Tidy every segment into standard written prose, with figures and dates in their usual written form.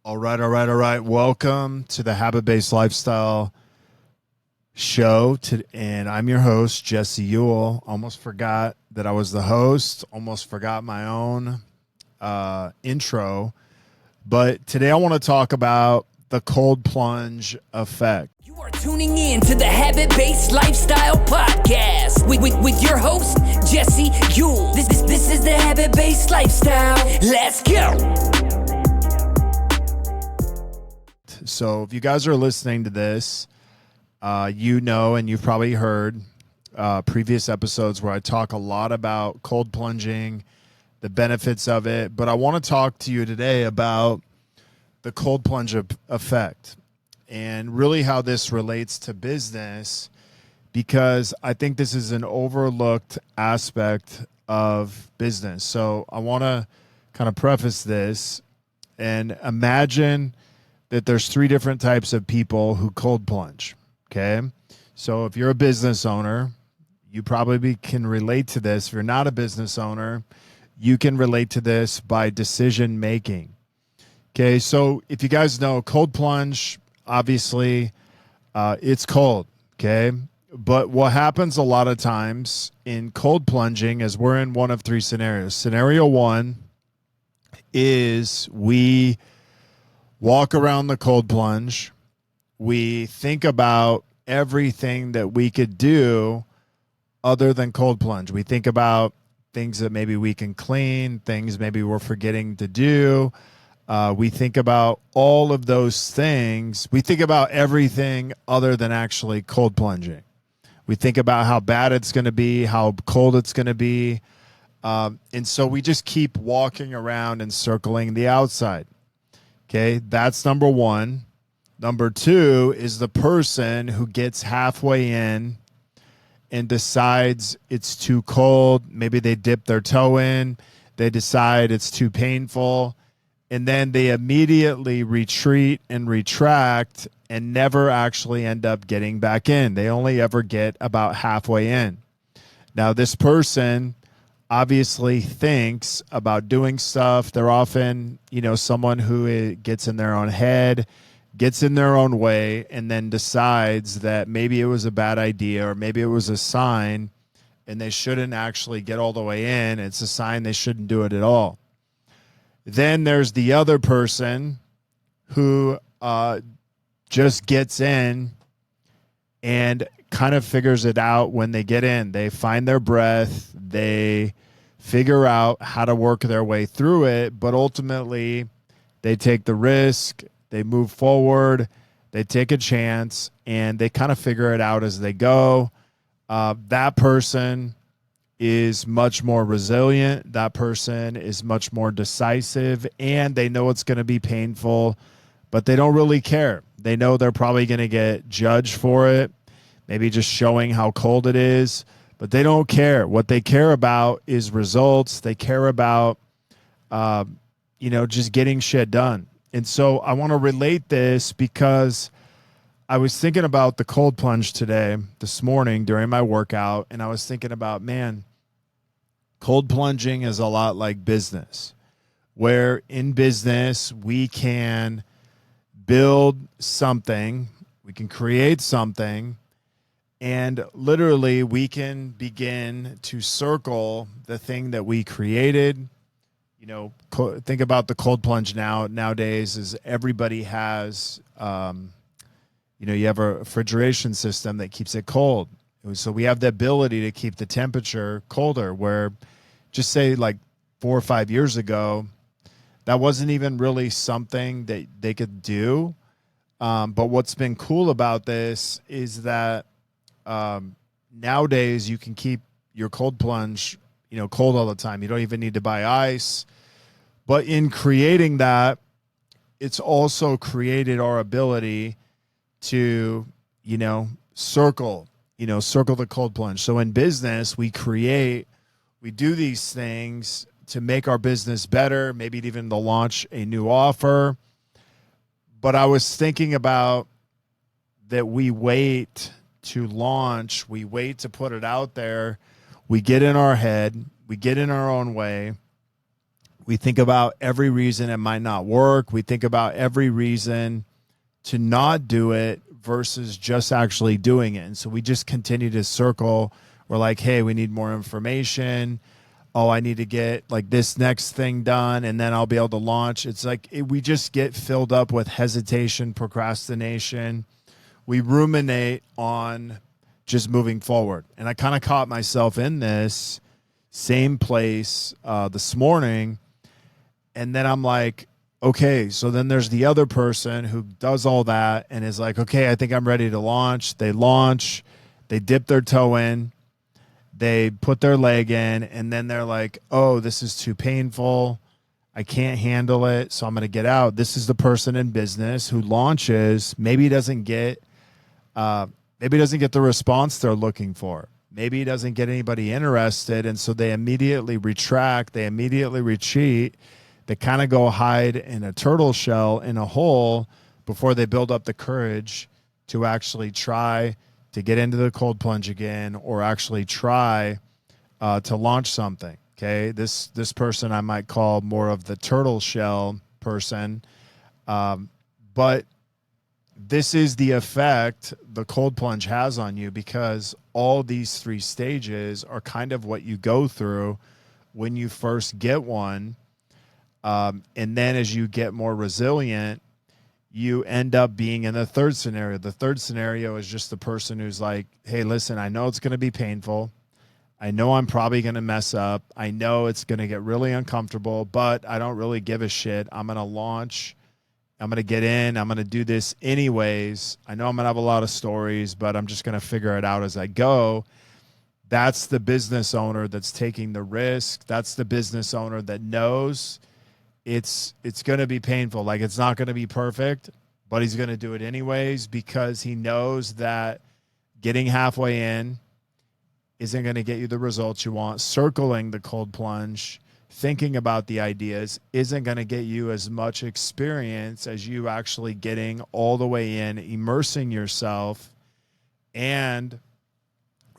All right, all right, all right. Welcome to the Habit-Based Lifestyle Show. And I'm your host, Jesse Ewell. Almost forgot that I was the host. Almost forgot my own intro. But today I want to talk about the cold plunge effect. You are tuning in to the Habit-Based Lifestyle Podcast with your host, Jesse Ewell. This is the Habit-Based Lifestyle. Let's go. So if you guys are listening to this, you know, and you've probably heard previous episodes where I talk a lot about cold plunging, the benefits of it. But I want to talk to you today about the cold plunge effect and really how this relates to business, because I think this is an overlooked aspect of business. So I want to kind of preface this and imagine that there's three different types of people who cold plunge. Okay. So if you're a business owner, you probably can relate to this. If you're not a business owner, you can relate to this by decision making. Okay. So if you guys know cold plunge, obviously it's cold. Okay. But what happens a lot of times in cold plunging is we're in one of three scenarios. Scenario one is we walk around the cold plunge. We think about everything that we could do other than cold plunge. We think about things that maybe we can clean, things maybe we're forgetting to do. We think about all of those things. We think about everything other than actually cold plunging. We think about how bad it's going to be, how cold it's going to be. And so we just keep walking around and circling the outside. Okay, that's number one. Number two is the person who gets halfway in and decides it's too cold. Maybe they dip their toe in. They decide it's too painful. And then they immediately retreat and retract and never actually end up getting back in. They only ever get about halfway in. Now, this person obviously thinks about doing stuff. They're often, someone who gets in their own head, gets in their own way, and then decides that maybe it was a bad idea or maybe it was a sign and they shouldn't actually get all the way in. It's a sign they shouldn't do it at all. Then there's the other person who just gets in and kind of figures it out when they get in. They find their breath. They figure out how to work their way through it, but ultimately they take the risk, they move forward, they take a chance, and they kind of figure it out as they go. That person is much more resilient. That person is much more decisive, and they know it's going to be painful, but they don't really care. They know they're probably going to get judged for it, maybe just showing how cold it is, but they don't care. What they care about is results. They care about, just getting shit done. And so I want to relate this because I was thinking about the cold plunge this morning during my workout, and I was thinking about, man, cold plunging is a lot like business, where in business we can build something, we can create something, and literally we can begin to circle the thing that we created. Think about the cold plunge nowadays is everybody has, you have a refrigeration system that keeps it cold. So we have the ability to keep the temperature colder, where just say like 4 or 5 years ago, that wasn't even really something that they could do. But what's been cool about this is that nowadays you can keep your cold plunge, cold all the time. You don't even need to buy ice. But in creating that, it's also created our ability to, circle the cold plunge. So in business, we do these things to make our business better, maybe even to launch a new offer. But I was thinking about that we wait to launch, we wait to put it out there, we get in our head, we get in our own way, We think about every reason it might not work. We think about every reason to not do it versus just actually doing it. And so we just continue to circle. We're like, hey, we need more information. Oh, I need to get like this next thing done and then I'll be able to launch. It's like we just get filled up with hesitation, procrastination. We ruminate on just moving forward. And I kind of caught myself in this same place this morning. And then I'm like, okay, so then there's the other person who does all that and is like, okay, I think I'm ready to launch. They launch, they dip their toe in, they put their leg in, and then they're like, oh, this is too painful. I can't handle it, so I'm going to get out. This is the person in business who launches, maybe doesn't get the response they're looking for. Maybe he doesn't get anybody interested, and so they immediately retract, they immediately retreat. They kind of go hide in a turtle shell in a hole before they build up the courage to actually try to get into the cold plunge again or actually try to launch something. Okay, this person I might call more of the turtle shell person, but this is the effect the cold plunge has on you, because all these three stages are kind of what you go through when you first get one. And then as you get more resilient, you end up being in the third scenario. The third scenario is just the person who's like, hey, listen, I know it's going to be painful. I know I'm probably going to mess up. I know it's going to get really uncomfortable, but I don't really give a shit. I'm going to launch. I'm going to get in. I'm going to do this anyways. I know I'm going to have a lot of stories, but I'm just going to figure it out as I go. That's the business owner that's taking the risk. That's the business owner that knows it's going to be painful. Like, it's not going to be perfect, but he's going to do it anyways because he knows that getting halfway in isn't going to get you the results you want. Circling the cold plunge, thinking about the ideas, isn't going to get you as much experience as you actually getting all the way in, immersing yourself, and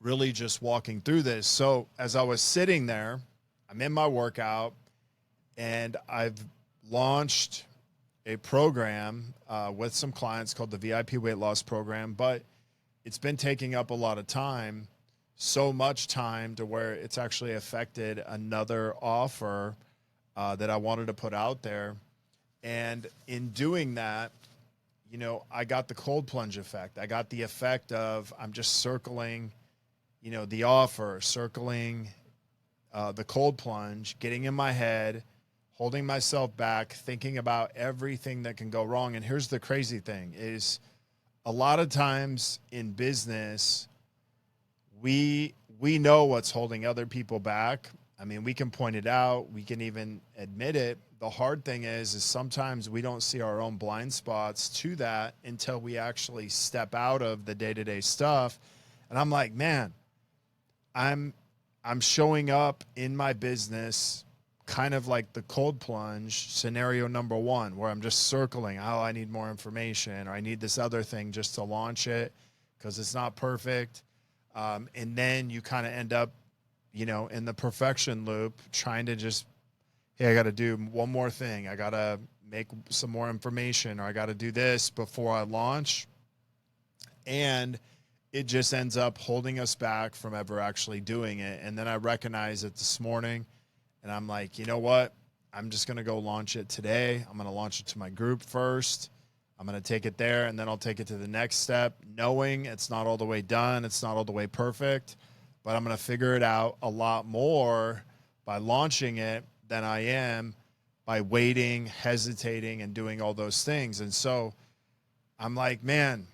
really just walking through this. So as I was sitting there, I'm in my workout, and I've launched a program with some clients called the VIP Weight Loss Program, but it's been taking up a lot of time, so much time to where it's actually affected another offer that I wanted to put out there. And in doing that, you know, I got the cold plunge effect. I got the effect of I'm just circling, you know, the offer, circling the cold plunge, getting in my head, holding myself back, thinking about everything that can go wrong. And here's the crazy thing is a lot of times in business, we know what's holding other people back. I mean, we can point it out. We can even admit it. The hard thing is sometimes we don't see our own blind spots to that until we actually step out of the day-to-day stuff. And I'm like, man, I'm showing up in my business kind of like the cold plunge scenario number one, where I'm just circling, oh, I need more information, or I need this other thing just to launch it because it's not perfect. And then you kind of end up, you know, in the perfection loop, trying to just, hey, I got to do one more thing. I got to make some more information, or I got to do this before I launch. And it just ends up holding us back from ever actually doing it. And then I recognize it this morning, and I'm like, you know what? I'm just going to go launch it today. I'm going to launch it to my group first. I'm going to take it there, and then I'll take it to the next step, knowing it's not all the way done. It's not all the way perfect, but I'm going to figure it out a lot more by launching it than I am by waiting, hesitating, and doing all those things. And so I'm like, man,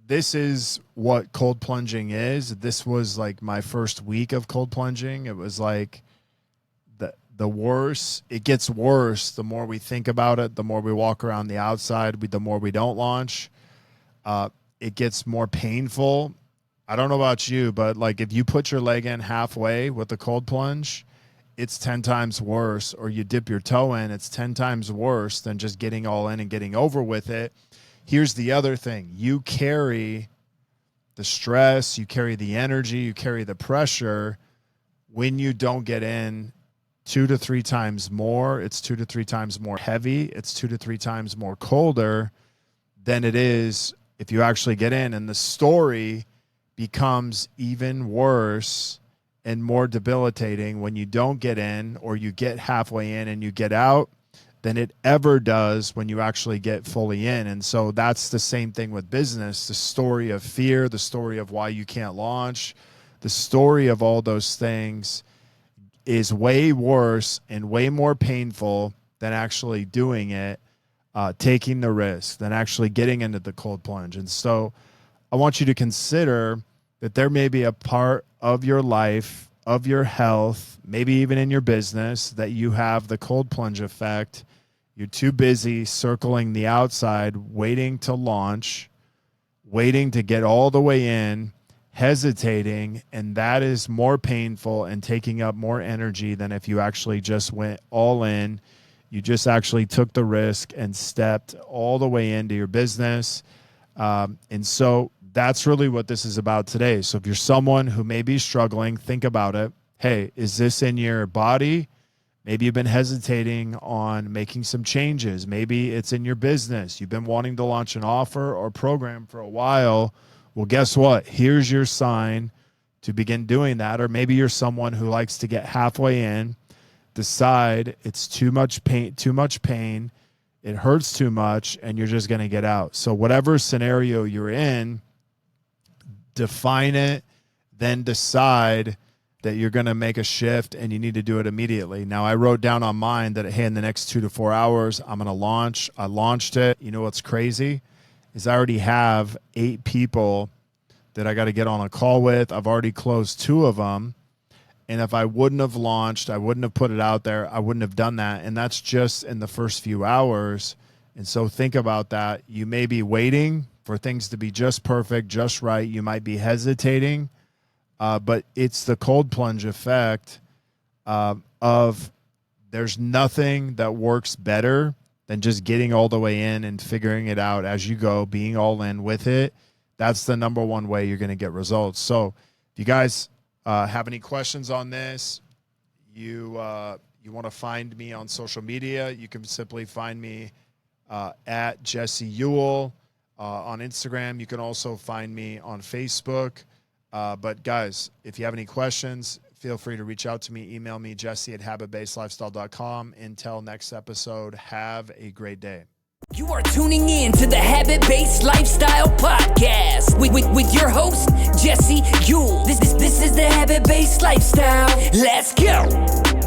this is what cold plunging is. This was like my first week of cold plunging. It was like the worse. It gets worse the more we think about it, the more we walk around the outside, the more we don't launch. It gets more painful. I don't know about you, but like if you put your leg in halfway with the cold plunge, it's 10 times worse. Or you dip your toe in, it's 10 times worse than just getting all in and getting over with it. Here's the other thing. You carry the stress, you carry the energy, you carry the pressure when you don't get in 2 to 3 times more. It's 2 to 3 times more heavy. It's 2 to 3 times more colder than it is if you actually get in. And the story becomes even worse and more debilitating when you don't get in, or you get halfway in and you get out, than it ever does when you actually get fully in. And so that's the same thing with business. The story of fear, the story of why you can't launch, the story of all those things is way worse and way more painful than actually doing it, taking the risk, than actually getting into the cold plunge. And so I want you to consider that there may be a part of your life, of your health, maybe even in your business, that you have the cold plunge effect. You're too busy circling the outside, waiting to launch, waiting to get all the way in, hesitating, and that is more painful and taking up more energy than if you actually just went all in. You just actually took the risk and stepped all the way into your business. And so that's really what this is about today. So if you're someone who may be struggling, think about it. Hey, is this in your body? Maybe you've been hesitating on making some changes. Maybe it's in your business. You've been wanting to launch an offer or program for a while. Well, guess what? Here's your sign to begin doing that. Or maybe you're someone who likes to get halfway in, decide it's too much pain, it hurts too much, and you're just going to get out. So whatever scenario you're in, define it, then decide that you're going to make a shift and you need to do it immediately. Now, I wrote down on mine that, hey, in the next 2 to 4 hours, I'm going to launch. I launched it. You know what's crazy is I already have 8 people that I got to get on a call with. I've already closed 2 of them. And if I wouldn't have launched, I wouldn't have put it out there, I wouldn't have done that. And that's just in the first few hours. And so think about that. You may be waiting for things to be just perfect, just right. You might be hesitating, but it's the cold plunge effect of there's nothing that works better than just getting all the way in and figuring it out as you go, being all in with it. That's the number one way you're going to get results. So if you guys have any questions on this, you want to find me on social media, you can simply find me at Jesse Ewell on Instagram. You can also find me on Facebook. But guys, if you have any questions, feel free to reach out to me. Email me, jesse@habitbasedlifestyle.com. Until next episode, have a great day. You are tuning in to the Habit-Based Lifestyle Podcast with your host, Jesse Ewell. This is the Habit-Based Lifestyle. Let's go.